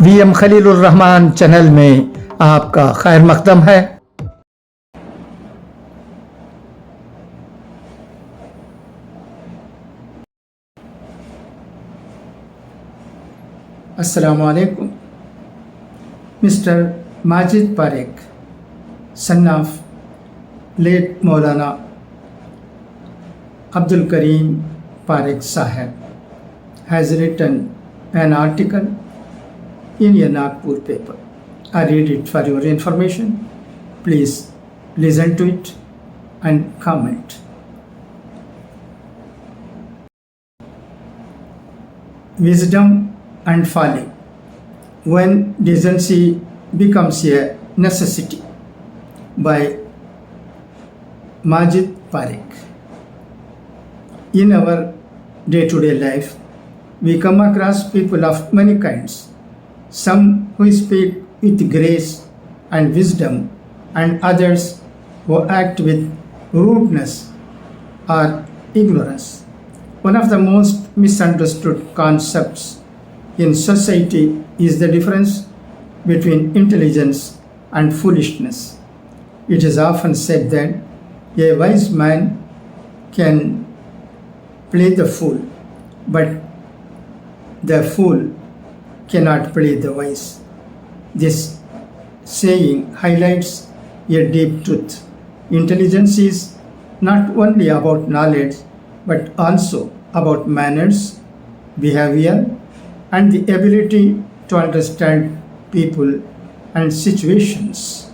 VM Khalilur Rahman channel में आपका खैर मकदम है। Assalamu alaikum. Mr. Majid Parekh, son of late Maulana Abdul Kareem Parekh Sahib, has written an article in a Nagpur paper. I read it for your information. Please listen to it and comment. Wisdom and folly. When decency becomes a necessity, by Majid Parekh. In our day-to-day life, we come across people of many kinds, some who speak with grace and wisdom, and others who act with rudeness or ignorance. One of the most misunderstood concepts in society is the difference between intelligence and foolishness. It is often said that a wise man can play the fool, but the fool cannot play the wise. This saying highlights a deep truth. Intelligence is not only about knowledge, but also about manners, behavior, and the ability to understand people and situations.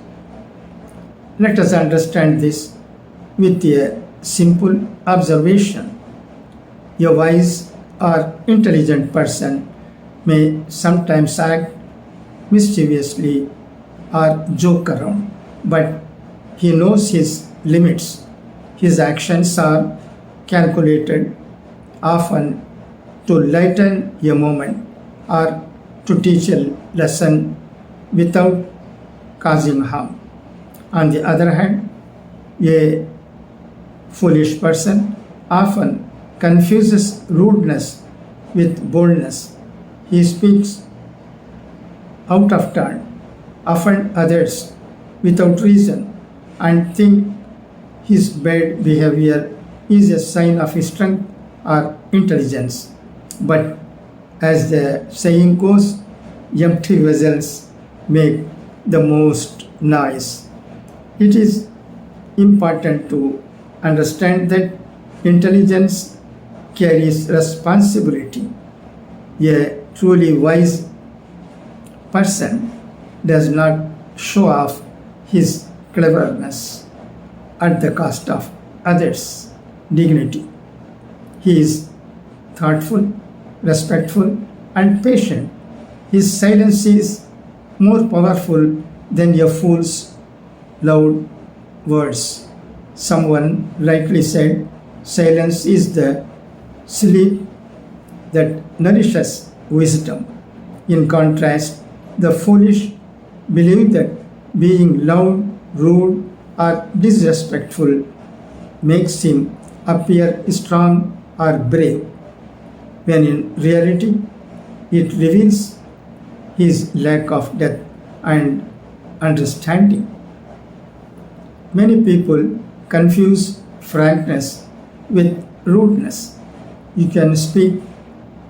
Let us understand this with a simple observation. A wise or intelligent person may sometimes act mischievously or joke around, but he knows his limits. His actions are calculated, often to lighten a moment or to teach a lesson without causing harm. On the other hand, a foolish person often confuses rudeness with boldness. He speaks out of turn, offend others without reason, and think his bad behavior is a sign of strength or intelligence. But as the saying goes, empty vessels make the most noise. It is important to understand that intelligence carries responsibility. A truly wise person does not show off his cleverness at the cost of others' dignity. He is thoughtful, respectful, and patient. His silence is more powerful than a fool's loud words. Someone rightly said, silence is the sleep that nourishes wisdom. In contrast, the foolish believe that being loud, rude, or disrespectful makes him appear strong or brave, when in reality it reveals his lack of depth and understanding. Many people confuse frankness with rudeness. You can speak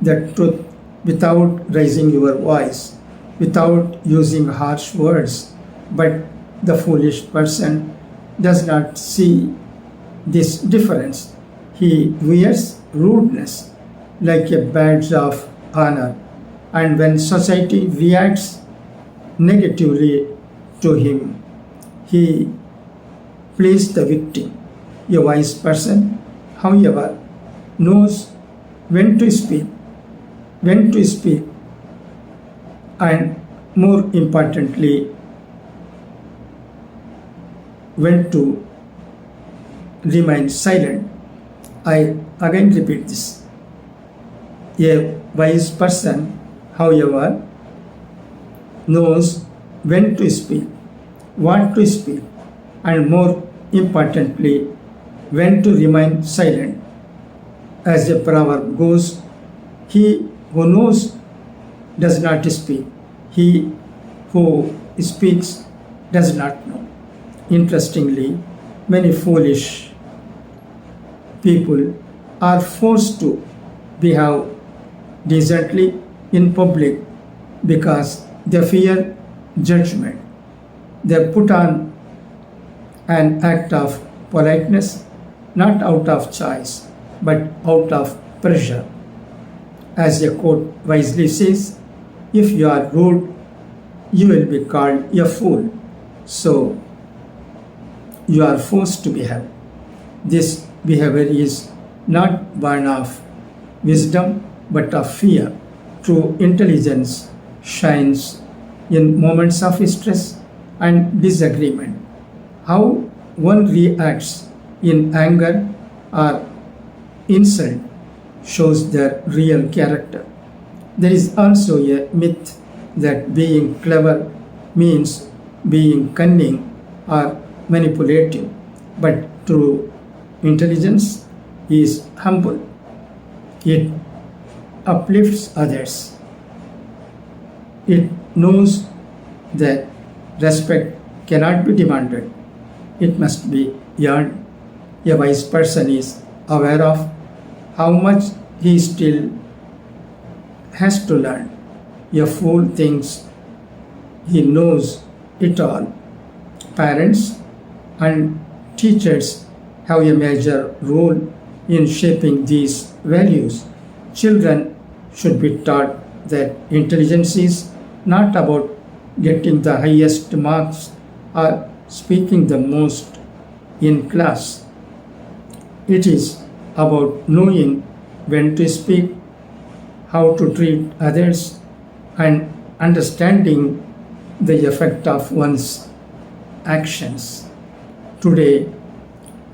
the truth without raising your voice, without using harsh words, but the foolish person does not see this difference. He wears rudeness like a badge of honor, and when society reacts negatively to him, he plays the victim. A wise person, however, knows when to speak, and more importantly, when to remain silent. I again repeat this. A wise person, however, knows when to speak, what to speak, and more importantly, when to remain silent. As the proverb goes, he who knows does not speak. he who speaks does not know. Interestingly, many foolish people are forced to behave decently in public because they fear judgment. They put on an act of politeness not out of choice but out of pressure. As a quote wisely says, if you are rude, you will be called a fool. So you are forced to behave. This behavior is not born of wisdom but of fear. True intelligence shines in moments of stress and disagreement. How one reacts in anger or insult shows their real character. There is also a myth that being clever means being cunning or manipulative, but true intelligence is humble. It uplifts others. It knows that respect cannot be demanded, it must be earned. A wise person is aware of how much he still has to learn. A fool thinks he knows it all. Parents and teachers have a major role in shaping these values. Children should be taught that intelligence is not about getting the highest marks or speaking the most in class. It is about knowing when to speak, how to treat others, and understanding the effect of one's actions. Today,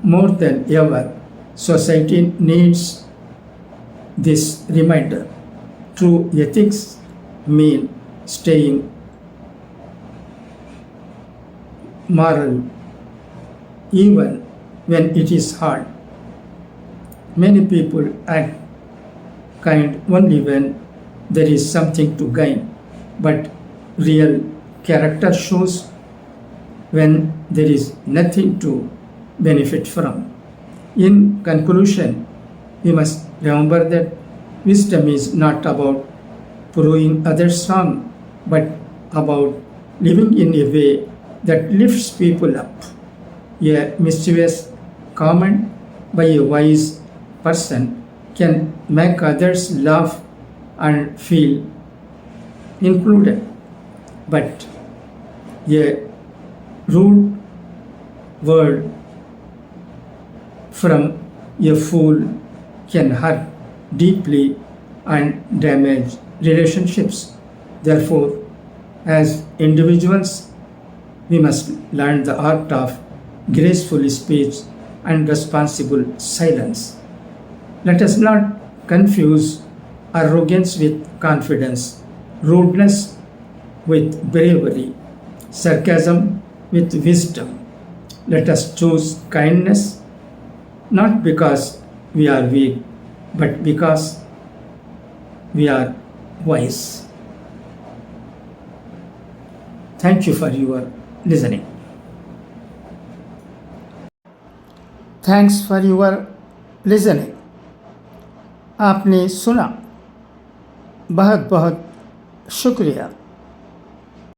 more than ever, society needs this reminder. True ethics mean staying moral even when it is hard. Many people act kind only when there is something to gain, but real character shows when there is nothing to benefit from. In conclusion, we must remember that wisdom is not about proving others wrong, but about living in a way that lifts people up. A mischievous comment by a wise person can make others laugh and feel included, but a rude word from a fool can hurt deeply and damage relationships. Therefore, as individuals, we must learn the art of graceful speech and responsible silence. Let us not confuse arrogance with confidence, rudeness with bravery, sarcasm with wisdom. Let us choose kindness not because we are weak, but because we are wise. Thank you for your listening. Thanks for your listening. आपने सुना, बहुत बहुत शुक्रिया।